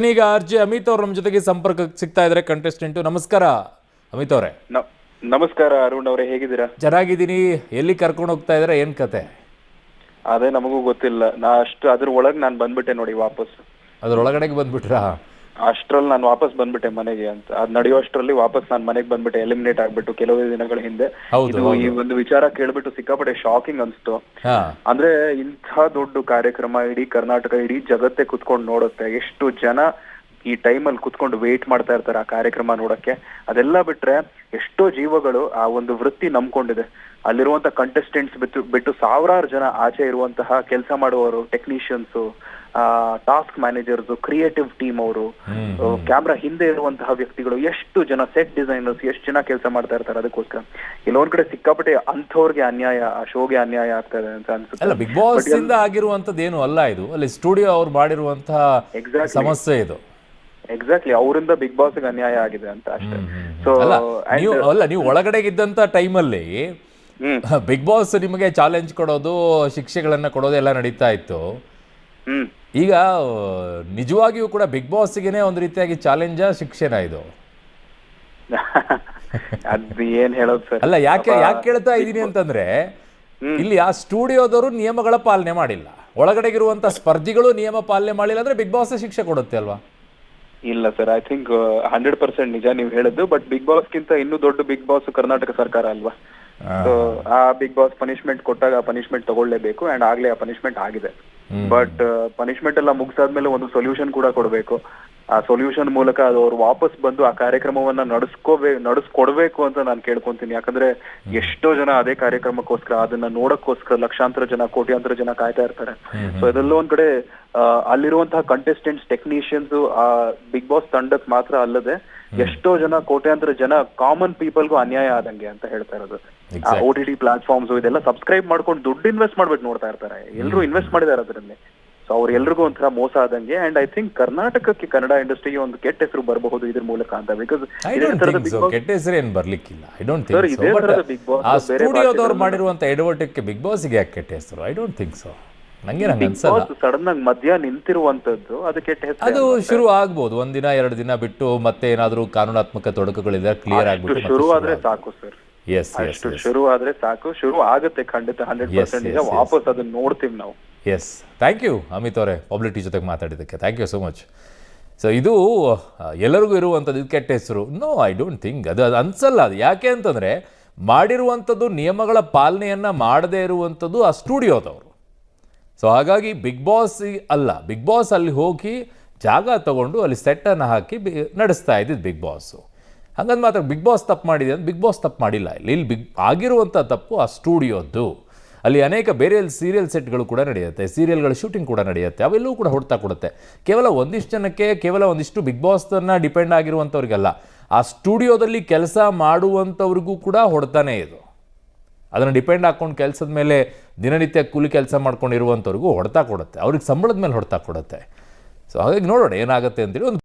ಈಗ ಆರ್ಜೆ ಅಮಿತ್ ಅವ್ರ ನಮ್ಮ ಜೊತೆಗೆ ಸಂಪರ್ಕಕ್ಕೆ ಸಿಗ್ತಾ ಇದ್ದಾರೆ ಕಂಟೆಸ್ಟೆಂಟ್. ನಮಸ್ಕಾರ ಅಮಿತ್ ಅವರೇ. ನಮಸ್ಕಾರ ಅರುಣ್ ಅವರೇ, ಹೇಗಿದ್ದೀರಾ? ಚೆನ್ನಾಗಿದ್ದೀನಿ. ಎಲ್ಲಿ ಕರ್ಕೊಂಡು ಹೋಗ್ತಾ ಇದ್ದಾರೆ, ಏನ್ ಕತೆ? ಅದೇ ನಮಗೂ ಗೊತ್ತಿಲ್ಲ. ಅದ್ರ ಒಳಗೆ ನಾನು ಬಂದ್ಬಿಟ್ಟೆ ನೋಡಿ ವಾಪಸ್. ಅದ್ರೊಳಗಡೆಗೆ ಬಂದ್ಬಿಟ್ರಾ? ಅಷ್ಟ್ರಲ್ಲಿ ನಾನು ವಾಪಸ್ ಬಂದ್ಬಿಟ್ಟೆ ಮನೆಗೆ ಅಂತ. ಅದ್ ನಡೆಯುವಷ್ಟರಲ್ಲಿ ವಾಪಸ್ ನಾನು ಮನೆಗೆ ಬಂದ್ಬಿಟ್ಟೆ, ಎಲಿಮಿನೇಟ್ ಆಗ್ಬಿಟ್ಟು ಕೆಲವೇ ದಿನಗಳ ಹಿಂದೆ. ಈ ಒಂದು ವಿಚಾರ ಕೇಳ್ಬಿಟ್ಟು ಸಿಕ್ಕಾಪಟ್ಟೆ ಶಾಕಿಂಗ್ ಅನ್ಸ್ತು. ಅಂದ್ರೆ ಇಂಥ ದೊಡ್ಡ ಕಾರ್ಯಕ್ರಮ ಇಡೀ ಕರ್ನಾಟಕ, ಇಡೀ ಜಗತ್ತೇ ಕುತ್ಕೊಂಡು ನೋಡುತ್ತೆ. ಎಷ್ಟು ಜನ ಈ ಟೈಮಲ್ಲಿ ಕುತ್ಕೊಂಡು ವೇಟ್ ಮಾಡ್ತಾ ಇರ್ತಾರೆ ಆ ಕಾರ್ಯಕ್ರಮ ನೋಡಕ್ಕೆ. ಅದೆಲ್ಲ ಬಿಟ್ರೆ ಎಷ್ಟೋ ಜೀವಗಳು ಆ ಒಂದು ವೃತ್ತಿ ನಂಬ್ಕೊಂಡಿದೆ. ಅಲ್ಲಿರುವಂತ ಕಂಟೆಸ್ಟೆಂಟ್ಸ್ ಬಿಟ್ಟು ಸಾವಿರಾರು ಜನ ಆಚೆ ಇರುವಂತಹ ಕೆಲಸ ಮಾಡುವವರು, technicians, task managers, creative team ಅವರು, ಕ್ಯಾಮ್ರಾ ಹಿಂದೆ ಇರುವಂತಹ ವ್ಯಕ್ತಿಗಳು, ಎಷ್ಟು ಜನ ಸೆಟ್ ಡಿಸೈನರ್ಸ್, ಎಷ್ಟು ಜನ ಕೆಲಸ ಮಾಡ್ತಾ ಇರ್ತಾರೆ ಅದಕ್ಕೋಸ್ಕರ. ಕೆಲವೊಂದ್ ಕಡೆ ಸಿಕ್ಕಾಪಟ್ಟೆ ಅಂಥವ್ರಿಗೆ ಅನ್ಯಾಯ, ಆ ಶೋಗೆ ಅನ್ಯಾಯ ಆಗ್ತಾ ಇದೆ ಅಂತ ಅನ್ಸುತ್ತೆ. ಅಲ್ಲ, ಬಿಗ್ ಬಾಸ್ ಇಂದ ಆಗಿರುವಂತದ್ದು ಏನು ಅಲ್ಲ ಇದು. ಅಲ್ಲಿ ಸ್ಟುಡಿಯೋ ಅವ್ರು ಮಾಡಿರುವಂತಹ ಸಮಸ್ಯೆ ಇದು. ಎಕ್ಸಾಕ್ಟ್ಲಿ, ಅವರಿಂದ ಬಿಗ್ ಬಾಸ್ ಅನ್ಯಾಯ ಆಗಿದೆ ಅಂತ ಅಷ್ಟೇ. ಸೊ ನೀವು ಒಳಗಡೆ ಇದ್ದಂತ ಟೈಮಲ್ಲಿ ಬಿಗ್ ಬಾಸ್ ನಿಮಗೆ ಚಾಲೆಂಜ್ ಕೊಡೋದು, ಶಿಕ್ಷೆಗಳನ್ನ ಕೊಡೋದು ಎಲ್ಲ ನಡೀತಾ ಇತ್ತು. ಈಗ ನಿಜವಾಗಿಯೂ ಕೂಡ ಬಿಗ್ ಬಾಸ್ಗೆನೆ ಒಂದು ರೀತಿಯಾಗಿ ಚಾಲೆಂಜ, ಶಿಕ್ಷೆನಾ ಇದು? ಅದು ಏನ್ ಹೇಳೋದು ಸರ್. ಅಲ್ಲ, ಯಾಕೆ ಕೇಳ್ತಾ ಇದೀನಿ ಅಂತಂದ್ರೆ, ಇಲ್ಲಿ ಆ ಸ್ಟುಡಿಯೋದವರು ನಿಯಮಗಳ ಪಾಲನೆ ಮಾಡಿಲ್ಲ, ಒಳಗಡೆಗಿರುವಂತ ಸ್ಪರ್ಧಿಗಳು ನಿಯಮ ಪಾಲನೆ ಮಾಡಿಲ್ಲ ಅಂದ್ರೆ ಬಿಗ್ ಬಾಸ್ ಶಿಕ್ಷೆ ಕೊಡುತ್ತೆ ಅಲ್ವಾ? ಇಲ್ಲ ಸರ್, ಐ ಥಿಂಕ್ 100% ನಿಜ ನೀವು ಹೇಳಿದ್ದು. ಬಟ್ ಬಿಗ್ ಬಾಸ್ ಗಿಂತ ಇನ್ನೂ ದೊಡ್ಡ ಬಿಗ್ ಬಾಸ್ ಕರ್ನಾಟಕ ಸರ್ಕಾರ ಅಲ್ವಾ? ಸೊ ಆ ಬಿಗ್ ಬಾಸ್ ಪನಿಷ್ಮೆಂಟ್ ಕೊಟ್ಟಾಗ ಆ ಪನಿಷ್ಮೆಂಟ್ ತಗೊಳ್ಳೇಬೇಕು. ಅಂಡ್ ಆಗ್ಲೇ ಆ ಪನಿಷ್ಮೆಂಟ್ ಆಗಿದೆ. ಬಟ್ ಪನಿಷ್ಮೆಂಟ್ ಎಲ್ಲ ಮುಗಿಸಾದ್ಮೇಲೆ ಒಂದು ಸೊಲ್ಯೂಷನ್ ಕೂಡ ಕೊಡ್ಬೇಕು. ಆ ಸೊಲ್ಯೂಷನ್ ಮೂಲಕ ಅದು ಅವ್ರು ವಾಪಸ್ ಬಂದು ಆ ಕಾರ್ಯಕ್ರಮವನ್ನ ನಡೆಸ್ಕೊಡ್ಬೇಕು ಅಂತ ನಾನು ಕೇಳ್ಕೊಂತೀನಿ. ಯಾಕಂದ್ರೆ ಎಷ್ಟೋ ಜನ ಅದೇ ಕಾರ್ಯಕ್ರಮಕ್ಕೋಸ್ಕರ, ಅದನ್ನ ನೋಡಕ್ಕೋಸ್ಕರ ಲಕ್ಷಾಂತರ ಜನ, ಕೋಟ್ಯಾಂತರ ಜನ ಕಾಯ್ತಾ ಇರ್ತಾರೆ. ಸೊ ಇದೆಲ್ಲೋ ಒಂದ್ ಕಡೆ ಅಲ್ಲಿರುವಂತಹ ಕಂಟೆಸ್ಟೆಂಟ್ಸ್, ಟೆಕ್ನಿಷಿಯನ್ಸ್, ಆ ಬಿಗ್ ಬಾಸ್ ತಂಡಕ್ ಮಾತ್ರ ಅಲ್ಲದೆ ಎಷ್ಟೋ ಜನ, ಕೋಟ್ಯಾಂತರ ಜನ, ಕಾಮನ್ ಪೀಪಲ್ಗೂ ಅನ್ಯಾಯ ಆದಂಗೆ ಅಂತ ಹೇಳ್ತಾ ಇರೋದು. OTT ಪ್ಲಾಟ್ಫಾರ್ಮ್ಸ್ ಇದೆಲ್ಲ ಸಬ್ಸ್ಕ್ರೈಬ್ ಮಾಡ್ಕೊಂಡು ದುಡ್ಡು ಇನ್ವೆಸ್ಟ್ ಮಾಡ್ಬಿಟ್ಟು ನೋಡ್ತಾ ಇರ್ತಾರೆ. ಎಲ್ರು ಇನ್ವೆಸ್ಟ್ ಮಾಡಿದಾರೆ ಅದರಲ್ಲಿ. ಸೊ ಅವ್ರು ಎಲ್ರಿಗೂ ಒಂಥರ ಮೋಸ ಆದಂಗೆ. ಅಂಡ್ ಐ ಥಿಂಕ್ ಕರ್ನಾಟಕಕ್ಕೆ, ಕನ್ನಡ ಇಂಡಸ್ಟ್ರಿಗೆ ಒಂದು ಕೆಟ್ಟ ಹೆಸರು ಬರಬಹುದು ಇದ್ರ ಮೂಲಕ ಅಂತ. ಬಿಕಾಸ್ ಕೆಟ್ಟ ಹೆಸರು ಏನ್ ಬರ್ಲಿಕ್ಕಿಲ್ಲ. I don't think so. Bigg Boss ಆ ಸ್ಟುಡಿಯೋದವ್ರು ಮಾಡಿರುವಂತ ಎಡವಟ್ಟಕ್ಕೆ ಬಿಗ್ ಬಾಸ್ಗೆ ಯಾಕೆ ಕೆಟ್ಟ ಹೆಸರು? I don't think so. ನಂಗೆ ಅನ್ಸಲ್ಲ. ಸಡನ್ ಆಗಿ ಮಧ್ಯ ನಿಂತಿರುವಂತದ್ದು ಅದು ಕೆಟ್ಟ ಹೆಸರು. ಅದು ಶುರು ಆಗ್ಬೋದು, ಒಂದಿನ 2 ದಿನ ಬಿಟ್ಟು, ಮತ್ತೆ ಏನಾದ್ರು ಕಾನೂನಾತ್ಮಕ ತೊಡಕುಗಳಿದೆ, ಕ್ಲಿಯರ್ ಆಗ್ಬಿಟ್ಟು ಶುರು ಆದ್ರೆ ಸಾಕು ಸರ್. ಶುರು ಆದ್ರೆ ಸಾಕು. ಶುರು ಆಗುತ್ತೆ ಖಂಡಿತ, 100% ವಾಪಸ್ ಅದನ್ನ ನೋಡ್ತೀವಿ ನಾವು. ಎಸ್, ಥ್ಯಾಂಕ್ ಯು ಅಮಿತ್ ಅವರೇ, ಪಬ್ಲಿಟಿ ಜೊತೆಗೆ ಮಾತಾಡಿದ್ದಕ್ಕೆ thank you so much. So ಇದು ಎಲ್ಲರಿಗೂ ಇರುವಂಥದ್ದು, ಇದು ಕೆಟ್ಟ ಹೆಸರು? ನೋ, ಐ ಡೋಂಟ್ ಥಿಂಕ್ ಅದು ಅನ್ಸಲ್ಲ. ಅದು ಯಾಕೆ ಅಂತಂದರೆ, ಮಾಡಿರುವಂಥದ್ದು ನಿಯಮಗಳ ಪಾಲನೆಯನ್ನು ಮಾಡದೇ ಇರುವಂಥದ್ದು ಆ ಸ್ಟುಡಿಯೋದವರು. ಸೊ ಹಾಗಾಗಿ ಬಿಗ್ ಬಾಸ್ ಅಲ್ಲ, ಬಿಗ್ ಬಾಸ್ ಅಲ್ಲಿ ಹೋಗಿ ಜಾಗ ತಗೊಂಡು ಅಲ್ಲಿ ಸೆಟ್ಟನ್ನು ಹಾಕಿ ನಡೆಸ್ತಾ ಇದ್ದಿದ್ದು ಬಿಗ್ ಬಾಸು. ಹಾಗಂದು ಮಾತ್ರ ಬಿಗ್ ಬಾಸ್ ತಪ್ಪು ಮಾಡಿದೆ ಅಂತ ಬಿಗ್ ಬಾಸ್ ತಪ್ಪು ಮಾಡಿಲ್ಲ. ಇಲ್ಲಿ ಆಗಿರುವಂಥ ತಪ್ಪು ಆ ಸ್ಟುಡಿಯೋದ್ದು. ಅಲ್ಲಿ ಅನೇಕ ಬೇರೆ ಸೀರಿಯಲ್ ಸೆಟ್ಗಳು ಕೂಡ ನಡೆಯುತ್ತೆ, ಸೀರಿಯಲ್ಗಳ ಶೂಟಿಂಗ್ ಕೂಡ ನಡೆಯುತ್ತೆ, ಅವೆಲ್ಲವೂ ಕೂಡ ಹೊಡ್ತಾ ಕೊಡುತ್ತೆ. ಕೇವಲ ಒಂದಿಷ್ಟು ಜನಕ್ಕೆ, ಕೇವಲ ಒಂದಿಷ್ಟು ಬಿಗ್ ಬಾಸ್ನ ಡಿಪೆಂಡ್ ಆಗಿರುವಂಥವ್ರಿಗಲ್ಲ, ಆ ಸ್ಟುಡಿಯೋದಲ್ಲಿ ಕೆಲಸ ಮಾಡುವಂಥವ್ರಿಗೂ ಕೂಡ ಹೊಡ್ತಾನೆ ಇದು. ಅದನ್ನು ಡಿಪೆಂಡ್ ಹಾಕ್ಕೊಂಡು ಕೆಲಸದ ಮೇಲೆ ದಿನನಿತ್ಯ ಕೂಲಿ ಕೆಲಸ ಮಾಡ್ಕೊಂಡಿರುವಂಥವ್ರಿಗೂ ಹೊಡ್ತಾ ಕೊಡುತ್ತೆ, ಅವ್ರಿಗೆ ಸಂಬಳದ ಮೇಲೆ ಹೊಡ್ತಾ ಕೊಡುತ್ತೆ. ಸೊ ಹಾಗಾಗಿ ನೋಡೋಣ ಏನಾಗುತ್ತೆ ಅಂತೇಳಿ.